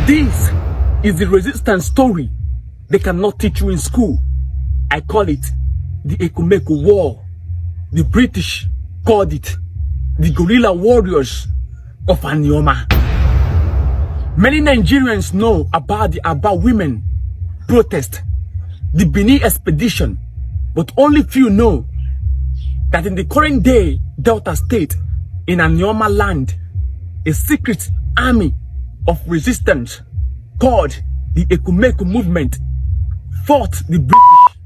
This is the resistance story they cannot teach you in school. I call it the Ekumeku War. The British called it the guerrilla warriors of Anioma. Many Nigerians know about the Aba women protest, the Benin expedition, but only few know that in the current day Delta State in Anioma land, a secret army of resistance called the Ekumeku movement fought the British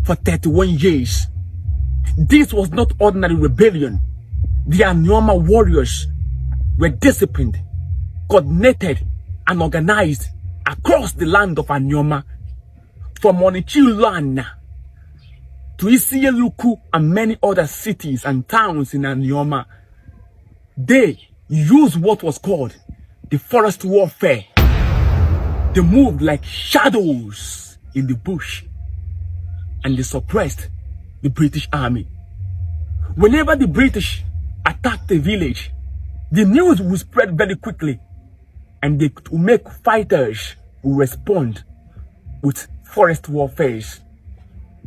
for 31 years. This was not ordinary rebellion. The Anioma warriors were disciplined, coordinated, and organized across the land of Anioma, from Onichilana to Isieluku and many other cities and towns in Anioma. They used what was called the forest warfare. They moved like shadows in the bush, and they suppressed the British army. Whenever the British attacked a village, the news would spread very quickly, and they could make fighters who respond with forest warfare.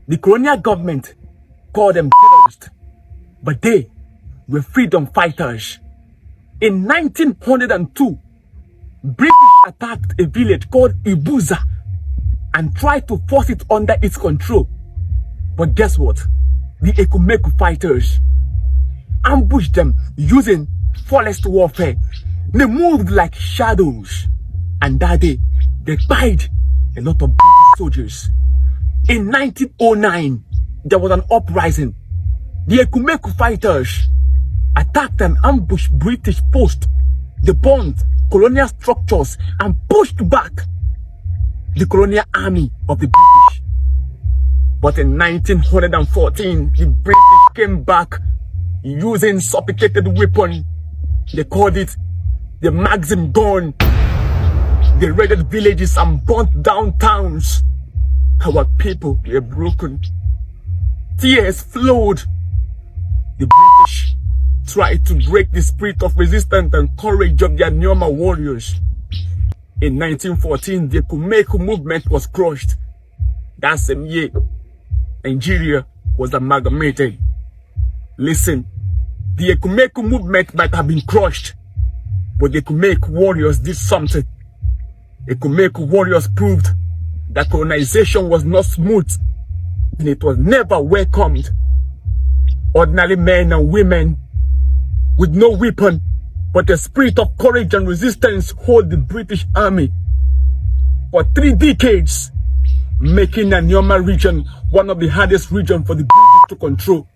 The colonial government called them terrorists, but they were freedom fighters. In 1902, British attacked a village called Ibuza and tried to force it under its control. But guess what? The Ekumeku fighters ambushed them using forest warfare. They moved like shadows, and that day they died a lot of British soldiers. In 1909, there was an uprising. The Ekumeku fighters attacked and ambushed British posts. They burned colonial structures and pushed back the colonial army of the British. But in 1914, the British came back using sophisticated weapon. They called it the Maxim gun. They raided villages and burnt down towns. Our people were broken. Tears flowed. The British tried to break the spirit of resistance and courage of the Anioma warriors. In 1914, the Ekumeku movement was crushed. That same year, Nigeria was amalgamated. Listen, the Ekumeku movement might have been crushed, but the Ekumeku warriors did something. Ekumeku warriors proved that colonization was not smooth, and it was never welcomed. Ordinary men and women with no weapon but a spirit of courage and resistance hold the British army for 3 decades, making the Anioma region one of the hardest regions for the British to control.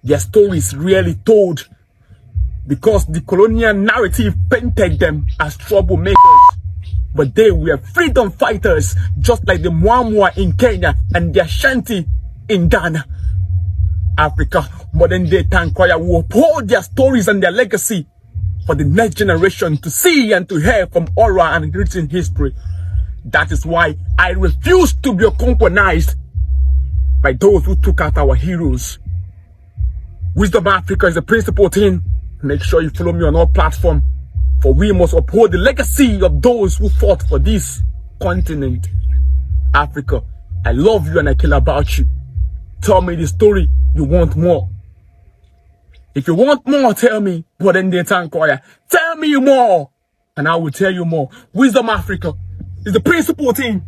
Their stories rarely told because the colonial narrative painted them as troublemakers. But they were freedom fighters, just like the Mwamwa in Kenya and the Ashanti in Ghana. Africa, modern day Tankwaya will uphold their stories and their legacy for the next generation to see and to hear from oral and written history. That is why I refuse to be compromised by those who took out our heroes. Wisdom Africa is the principal thing. Make sure you follow me on all platforms, for we must uphold the legacy of those who fought for this continent. Africa, I love you and I care about you. Tell me the story you want more. If you want more, tell me. But then they tell me more, and I will tell you more. Wisdom Africa is the principal thing.